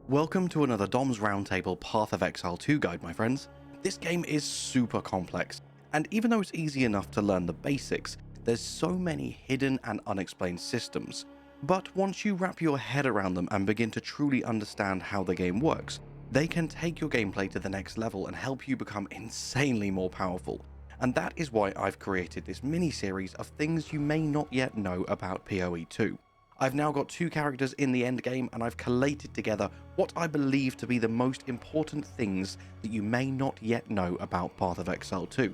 Welcome to another Dom's Roundtable Path of Exile 2 guide, my friends. This game is super complex, and even though it's easy enough to learn the basics, there's so many hidden and unexplained systems. But once you wrap your head around them and begin to truly understand how the game works, they can take your gameplay to the next level and help you become insanely more powerful. And that is why I've created this mini-series of things you may not yet know about PoE 2. I've now got two characters in the endgame, and I've collated together what I believe to be the most important things that you may not yet know about Path of Exile 2.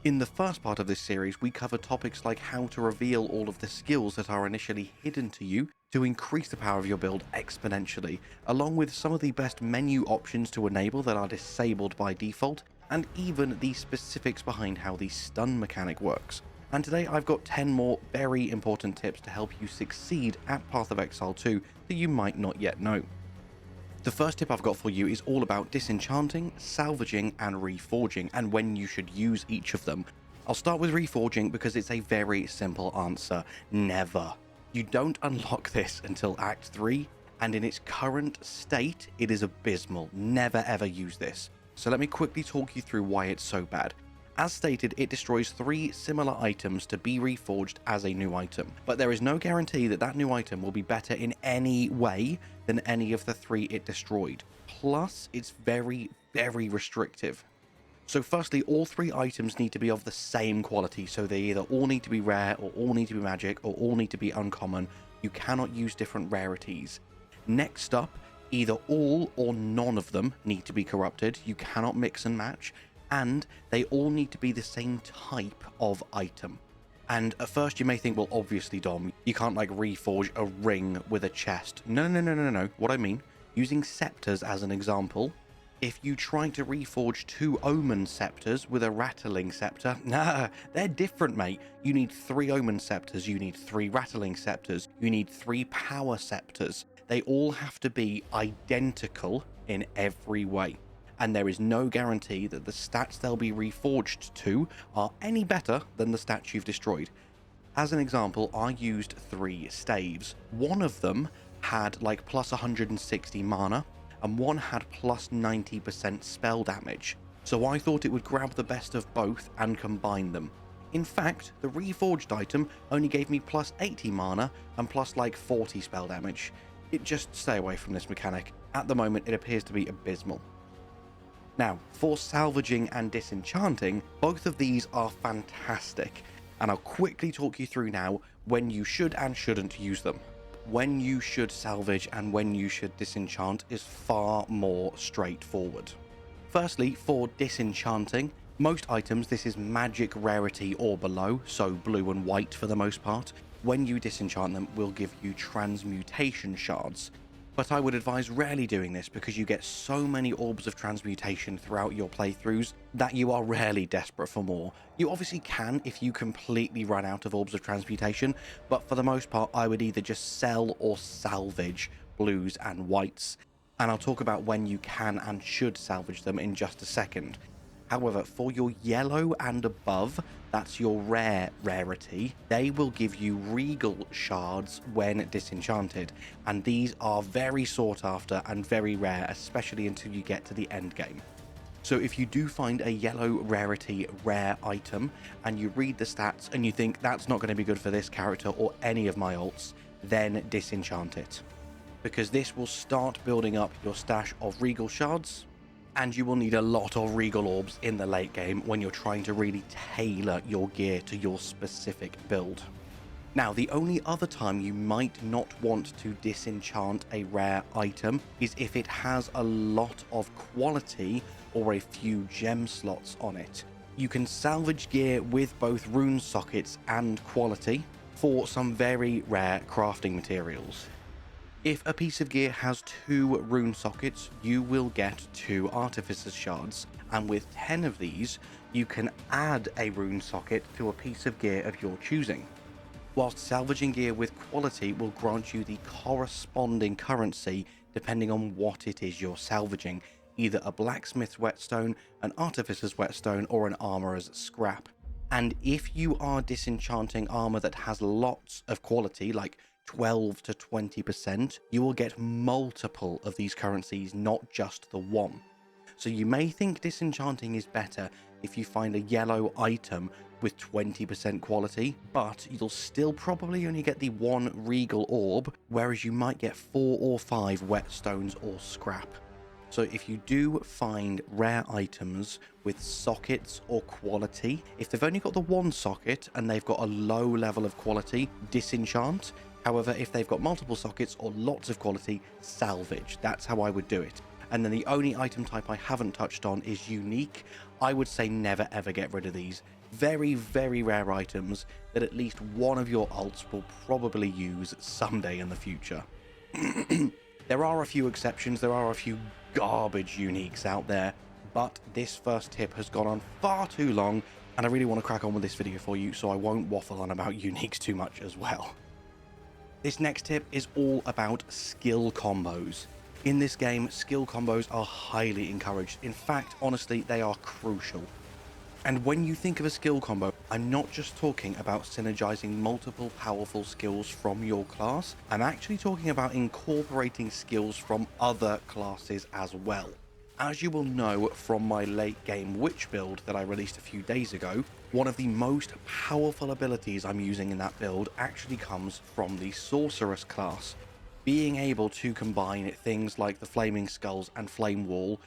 In the first part of this series, we cover topics like how to reveal all of the skills that are initially hidden to you to increase the power of your build exponentially, along with some of the best menu options to enable that are disabled by default, and even the specifics behind how the stun mechanic works. And today I've got 10 more very important tips to help you succeed at Path of Exile 2 that you might not yet know. The first tip I've got for you is all about Disenchanting, Salvaging and Reforging, and when you should use each of them. I'll start with Reforging because it's a very simple answer: never. You don't unlock this until Act 3, and in its current state it is abysmal. Never ever use this. So let me quickly talk you through why it's so bad. As stated, it destroys 3 similar items to be reforged as a new item, but there is no guarantee that that new item will be better in any way than any of the 3 it destroyed. Plus, it's very restrictive. So firstly, all 3 items need to be of the same quality, so they either all need to be rare, or all need to be magic, or all need to be uncommon. You cannot use different rarities. Next up, either all or none of them need to be corrupted. You cannot mix and match. And they all need to be the same type of item. And at first you may think, well, obviously, Dom, you can't like reforge a ring with a chest. No. What I mean, using scepters as an example, if you try to reforge 2 omen scepters with a rattling scepter, nah, they're different, mate. You need 3 omen scepters, you need 3 rattling scepters, you need 3 power scepters. They all have to be identical in every way. And there is no guarantee that the stats they'll be reforged to are any better than the stats you've destroyed. As an example, I used 3 staves. One of them had like plus 160 mana, and one had plus 90% spell damage. So I thought it would grab the best of both and combine them. In fact, the reforged item only gave me plus 80 mana and plus like 40 spell damage. Just stay away from this mechanic. At the moment, it appears to be abysmal. Now, for Salvaging and Disenchanting, both of these are fantastic, and I'll quickly talk you through now when you should and shouldn't use them. When you should salvage and when you should disenchant is far more straightforward. Firstly, for Disenchanting, most items this is magic rarity or below, so blue and white for the most part. When you disenchant them, will give you transmutation shards. But I would advise rarely doing this because you get so many orbs of transmutation throughout your playthroughs that you are rarely desperate for more. You obviously can if you completely run out of orbs of transmutation, but for the most part I would either just sell or salvage blues and whites, and I'll talk about when you can and should salvage them in just a second. However, for your yellow and above, that's your rare rarity, they will give you regal shards when disenchanted, and these are very sought after and very rare, especially until you get to the end game. So if you do find a yellow rarity rare item and you read the stats and you think that's not going to be good for this character or any of my alts, then disenchant it, because this will start building up your stash of regal shards. And you will need a lot of regal orbs in the late game when you're trying to really tailor your gear to your specific build. Now, the only other time you might not want to disenchant a rare item is if it has a lot of quality or a few gem slots on it. You can salvage gear with both rune sockets and quality for some very rare crafting materials. If a piece of gear has 2 rune sockets, you will get 2 artificer's shards, and with 10 of these, you can add a rune socket to a piece of gear of your choosing. Whilst salvaging gear with quality will grant you the corresponding currency depending on what it is you're salvaging, either a blacksmith's whetstone, an artificer's whetstone, or an armorer's scrap. And if you are disenchanting armor that has lots of quality, like 12 to 20%, you will get multiple of these currencies, not just the one. So you may think Disenchanting is better if you find a yellow item with 20% quality, but you'll still probably only get the one Regal Orb, whereas you might get 4 or 5 Whetstones or scrap. So if you do find rare items with sockets or quality, if they've only got the one socket and they've got a low level of quality, disenchant. However, if they've got multiple sockets or lots of quality, salvage. That's how I would do it. And then the only item type I haven't touched on is unique. I would say never ever get rid of these. Very, very rare items that at least one of your alts will probably use someday in the future. There are a few exceptions, there are a few garbage uniques out there, but this first tip has gone on far too long, and I really want to crack on with this video for you, so I won't waffle on about uniques too much as well. This next tip is all about skill combos. In this game, skill combos are highly encouraged. In fact, honestly, they are crucial. And when you think of a skill combo, I'm not just talking about synergizing multiple powerful skills from your class, I'm actually talking about incorporating skills from other classes as well. As you will know from my late game witch build that I released a few days ago, one of the most powerful abilities I'm using in that build actually comes from the sorceress class. Being able to combine things like the flaming skulls and flame wall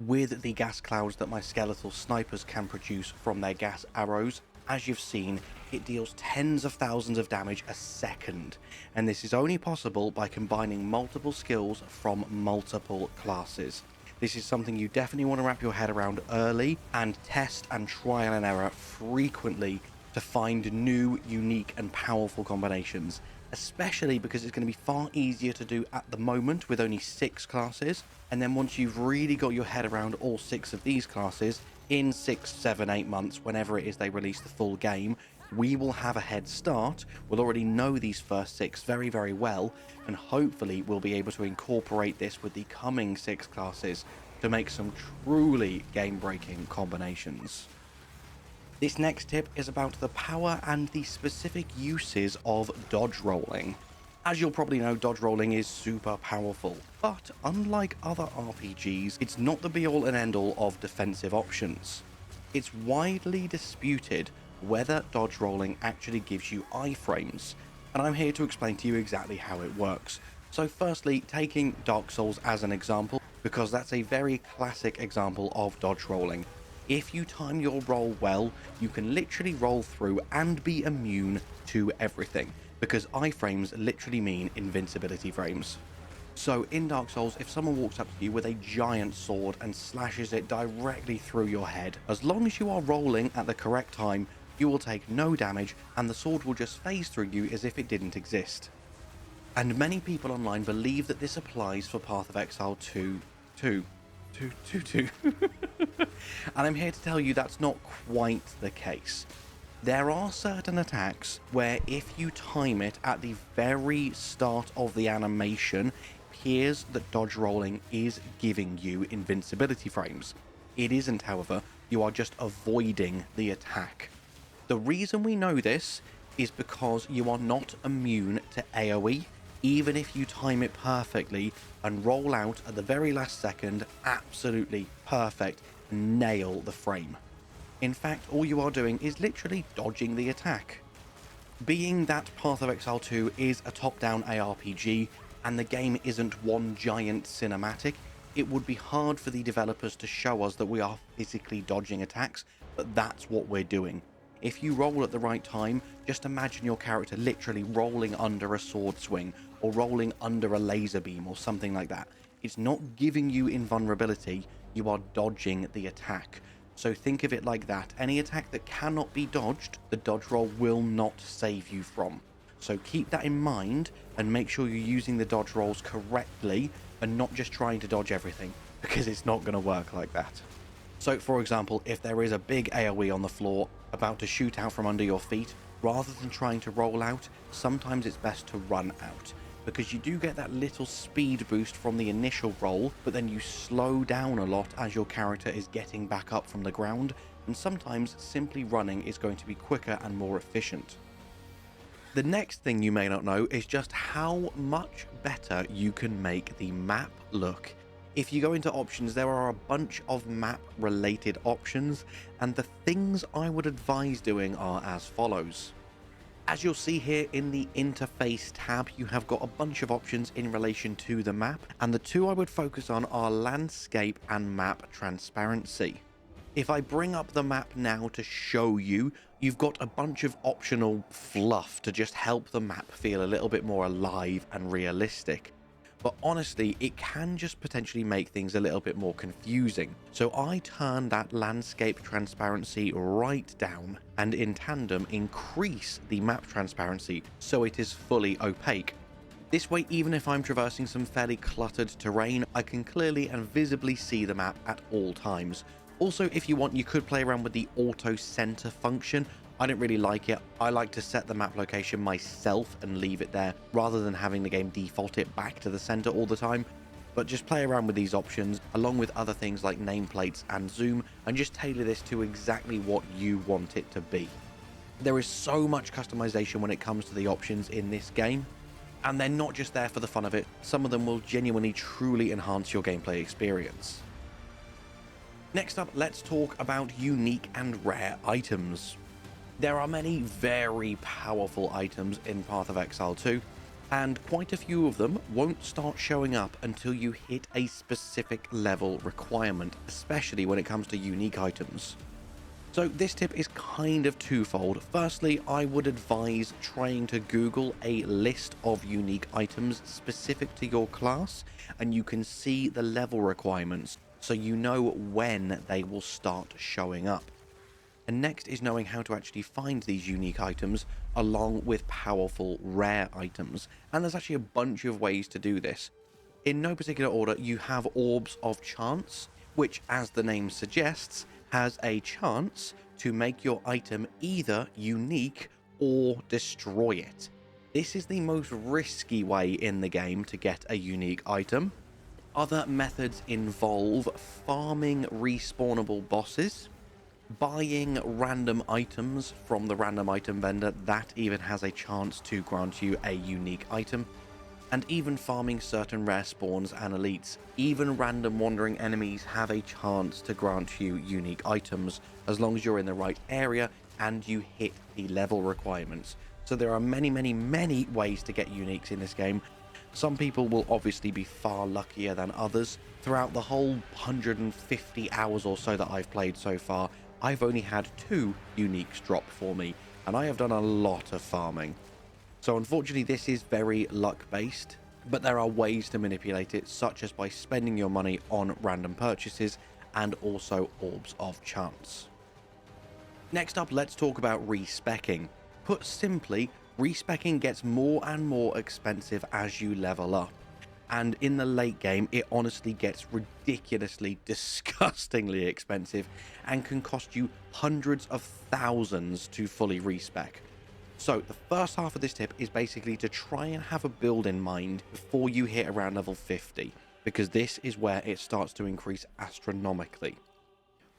with the gas clouds that my skeletal snipers can produce from their gas arrows. As you've seen, it deals tens of thousands of damage a second, and this is only possible by combining multiple skills from multiple classes. This is something you definitely want to wrap your head around early and test and trial and error frequently to find new, unique and powerful combinations, especially because it's going to be far easier to do at the moment with only 6 classes, and then once you've really got your head around all 6 of these classes, in 6, 7, 8 months, whenever it is they release the full game, we will have a head start. We'll already know these first 6 very, very well, and hopefully we'll be able to incorporate this with the coming 6 classes to make some truly game-breaking combinations. This next tip is about the power and the specific uses of dodge rolling. As you'll probably know, dodge rolling is super powerful, but unlike other RPGs, it's not the be-all and end-all of defensive options. It's widely disputed whether dodge rolling actually gives you iframes, and I'm here to explain to you exactly how it works. So firstly, taking Dark Souls as an example, because that's a very classic example of dodge rolling. If you time your roll well, you can literally roll through and be immune to everything, because iframes literally mean invincibility frames. So in Dark Souls, if someone walks up to you with a giant sword and slashes it directly through your head, as long as you are rolling at the correct time, you will take no damage and the sword will just phase through you as if it didn't exist. And many people online believe that this applies for Path of Exile 2. And I'm here to tell you that's not quite the case. There are certain attacks where if you time it at the very start of the animation, it appears that dodge rolling is giving you invincibility frames. It isn't, however, you are just avoiding the attack. The reason we know this is because you are not immune to AoE, even if you time it perfectly and roll out at the very last second, absolutely perfect, nail the frame. In fact, all you are doing is literally dodging the attack. Being that Path of Exile 2 is a top-down ARPG, and the game isn't one giant cinematic, it would be hard for the developers to show us that we are physically dodging attacks, but that's what we're doing. If you roll at the right time, just imagine your character literally rolling under a sword swing, or rolling under a laser beam, or something like that. It's not giving you invulnerability, you are dodging the attack. So think of it like that. Any attack that cannot be dodged, the dodge roll will not save you from. So keep that in mind, and make sure you're using the dodge rolls correctly, and not just trying to dodge everything, because it's not going to work like that. So for example, if there is a big AoE on the floor about to shoot out from under your feet, rather than trying to roll out, sometimes it's best to run out, because you do get that little speed boost from the initial roll, but then you slow down a lot as your character is getting back up from the ground, and sometimes simply running is going to be quicker and more efficient. The next thing you may not know is just how much better you can make the map look. If you go into options, there are a bunch of map related options, and the things I would advise doing are as follows. As you'll see here in the interface tab, you have got a bunch of options in relation to the map, and the two I would focus on are landscape and map transparency. If I bring up the map now to show you, you've got a bunch of optional fluff to just help the map feel a little bit more alive and realistic. But honestly, it can just potentially make things a little bit more confusing. So I turn that landscape transparency right down, and in tandem increase the map transparency so it is fully opaque. This way, even if I'm traversing some fairly cluttered terrain, I can clearly and visibly see the map at all times. Also, if you want, you could play around with the auto center function. I don't really like it. I like to set the map location myself and leave it there rather than having the game default it back to the center all the time. But just play around with these options along with other things like nameplates and zoom, and just tailor this to exactly what you want it to be. There is so much customization when it comes to the options in this game, and they're not just there for the fun of it. Some of them will genuinely truly enhance your gameplay experience. Next up, let's talk about unique and rare items. There are many very powerful items in Path of Exile 2, and quite a few of them won't start showing up until you hit a specific level requirement, especially when it comes to unique items. So this tip is kind of twofold. Firstly, I would advise trying to Google a list of unique items specific to your class, and you can see the level requirements so you know when they will start showing up. And next is knowing how to actually find these unique items along with powerful rare items. And there's actually a bunch of ways to do this. In no particular order, you have Orbs of Chance, which, as the name suggests, has a chance to make your item either unique or destroy it. This is the most risky way in the game to get a unique item. Other methods involve farming respawnable bosses, buying random items from the random item vendor that even has a chance to grant you a unique item, and even farming certain rare spawns and elites. Even random wandering enemies have a chance to grant you unique items as long as you're in the right area and you hit the level requirements. So there are many ways to get uniques in this game. Some people will obviously be far luckier than others. Throughout the whole 150 hours or so that I've played so far, I've only had 2 uniques drop for me, and I have done a lot of farming. So unfortunately this is very luck based, but there are ways to manipulate it, such as by spending your money on random purchases and also Orbs of Chance. Next up, let's talk about respeccing. Put simply, respeccing gets more and more expensive as you level up. And in the late game, it honestly gets ridiculously, disgustingly expensive and can cost you hundreds of thousands to fully respec. So the first half of this tip is basically to try and have a build in mind before you hit around level 50, because this is where it starts to increase astronomically.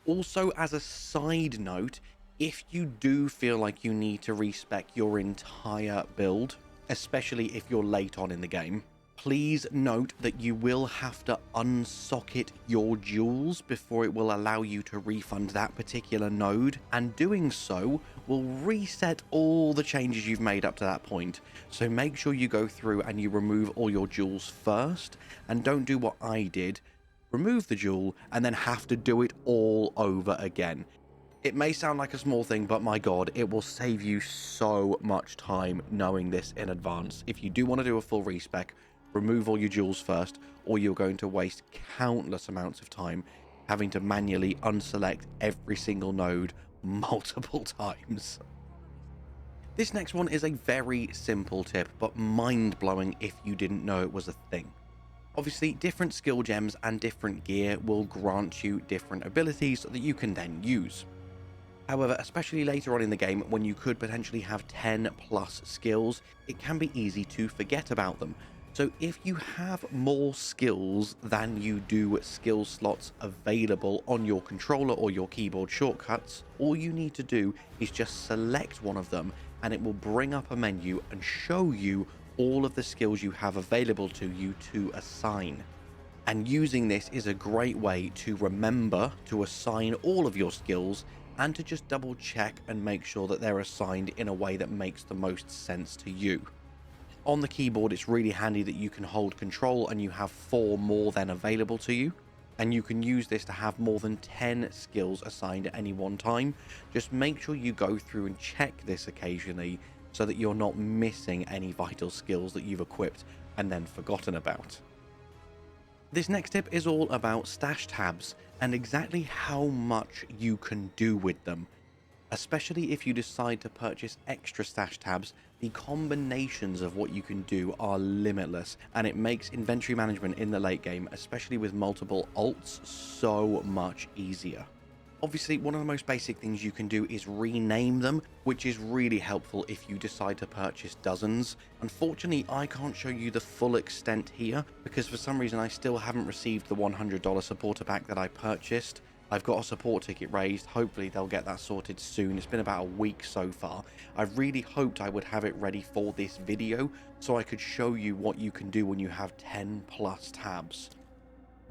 Also, as a side note, if you do feel like you need to respec your entire build, especially if you're late on in the game, please note that you will have to unsocket your jewels before it will allow you to refund that particular node, and doing so will reset all the changes you've made up to that point. So make sure you go through and you remove all your jewels first, and don't do what I did, remove the jewel and then have to do it all over again. It may sound like a small thing, but my god, it will save you so much time knowing this in advance. If you do want to do a full respec, remove all your jewels first, or you're going to waste countless amounts of time having to manually unselect every single node multiple times. This next one is a very simple tip, but mind-blowing if you didn't know it was a thing. Obviously, different skill gems and different gear will grant you different abilities that you can then use. However, especially later on in the game, when you could potentially have 10 plus skills, it can be easy to forget about them. So if you have more skills than you do skill slots available on your controller or your keyboard shortcuts, all you need to do is just select one of them and it will bring up a menu and show you all of the skills you have available to you to assign. And using this is a great way to remember to assign all of your skills and to just double check and make sure that they're assigned in a way that makes the most sense to you. On the keyboard, it's really handy that you can hold control and you have 4 more than available to you. And you can use this to have more than 10 skills assigned at any one time. Just make sure you go through and check this occasionally so that you're not missing any vital skills that you've equipped and then forgotten about. This next tip is all about stash tabs and exactly how much you can do with them. Especially if you decide to purchase extra stash tabs, the combinations of what you can do are limitless, and it makes inventory management in the late game, especially with multiple alts, so much easier. Obviously, one of the most basic things you can do is rename them, which is really helpful if you decide to purchase dozens. Unfortunately, I can't show you the full extent here, because for some reason I still haven't received the $100 supporter pack that I purchased. I've got a support ticket raised. Hopefully they'll get that sorted soon. It's been about a week so far. I really hoped I would have it ready for this video so I could show you what you can do when you have 10 plus tabs.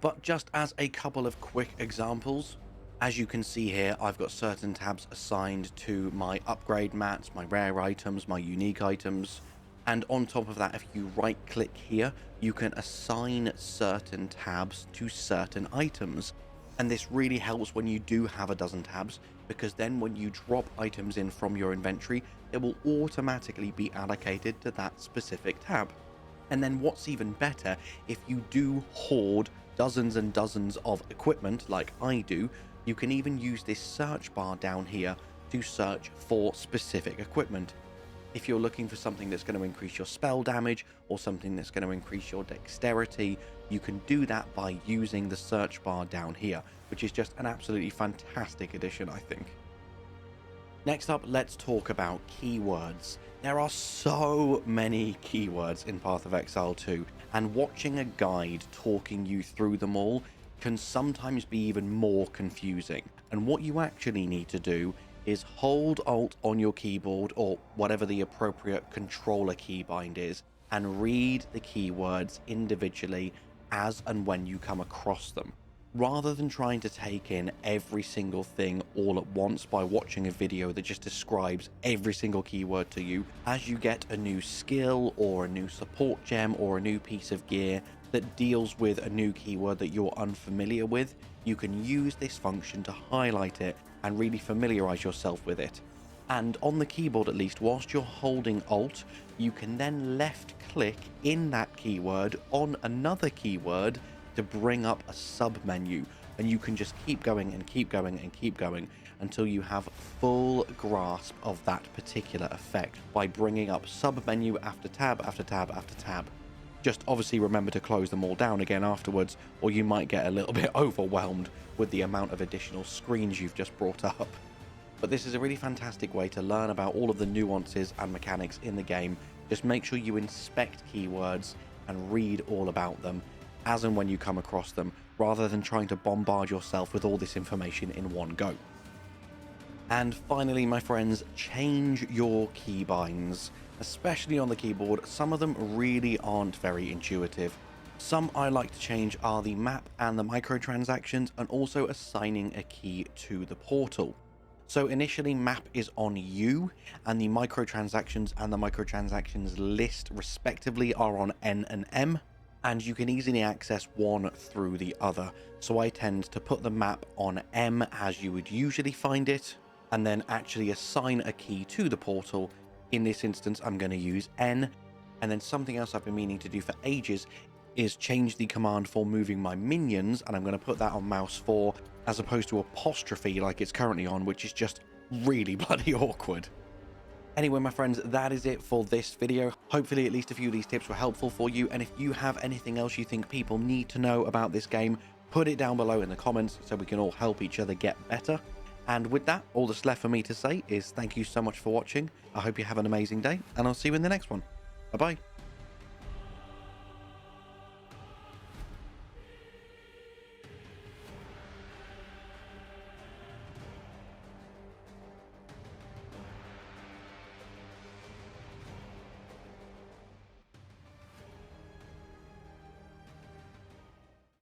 But just as a couple of quick examples, as you can see here, I've got certain tabs assigned to my upgrade mats, my rare items, my unique items. And on top of that, if you right click here, you can assign certain tabs to certain items. And this really helps when you do have a dozen tabs, because then when you drop items in from your inventory, it will automatically be allocated to that specific tab. And then what's even better, if you do hoard dozens and dozens of equipment like I do, you can even use this search bar down here to search for specific equipment. If you're looking for something that's going to increase your spell damage or something that's going to increase your dexterity, you can do that by using the search bar down here, which is just an absolutely fantastic addition, I think. Next up, let's talk about keywords. There are so many keywords in Path of Exile 2, and watching a guide talking you through them all can sometimes be even more confusing. And what you actually need to do is hold Alt on your keyboard or whatever the appropriate controller keybind is and read the keywords individually as and when you come across them, rather than trying to take in every single thing all at once by watching a video that just describes every single keyword to you. As you get a new skill or a new support gem or a new piece of gear that deals with a new keyword that you're unfamiliar with, you can use this function to highlight it and really familiarize yourself with it. And on the keyboard, at least, whilst you're holding Alt, you can then left click in that keyword on another keyword to bring up a sub menu, and you can just keep going and keep going and keep going until you have full grasp of that particular effect by bringing up sub menu after tab after tab after tab. Just obviously remember to close them all down again afterwards, or you might get a little bit overwhelmed with the amount of additional screens you've just brought up. But this is a really fantastic way to learn about all of the nuances and mechanics in the game. Just make sure you inspect keywords and read all about them as and when you come across them, rather than trying to bombard yourself with all this information in one go. And finally, my friends, change your keybinds. Especially on the keyboard, some of them really aren't very intuitive. Some I like to change are the map and the microtransactions, and also assigning a key to the portal. So initially, map is on you, and the microtransactions and the microtransactions list respectively are on N and M, and you can easily access one through the other. So I tend to put the map on M as you would usually find it, and then actually assign a key to the portal. In this instance, I'm going to use N. And then something else I've been meaning to do for ages is change the command for moving my minions, and I'm going to put that on mouse 4 as opposed to apostrophe like it's currently on, which is just really bloody awkward. Anyway, my friends, that is it for this video. Hopefully at least a few of these tips were helpful for you, and if you have anything else you think people need to know about this game, put it down below in the comments so we can all help each other get better. And with that, all that's left for me to say is thank you so much for watching. I hope you have an amazing day, and I'll see you in the next one. Bye-bye.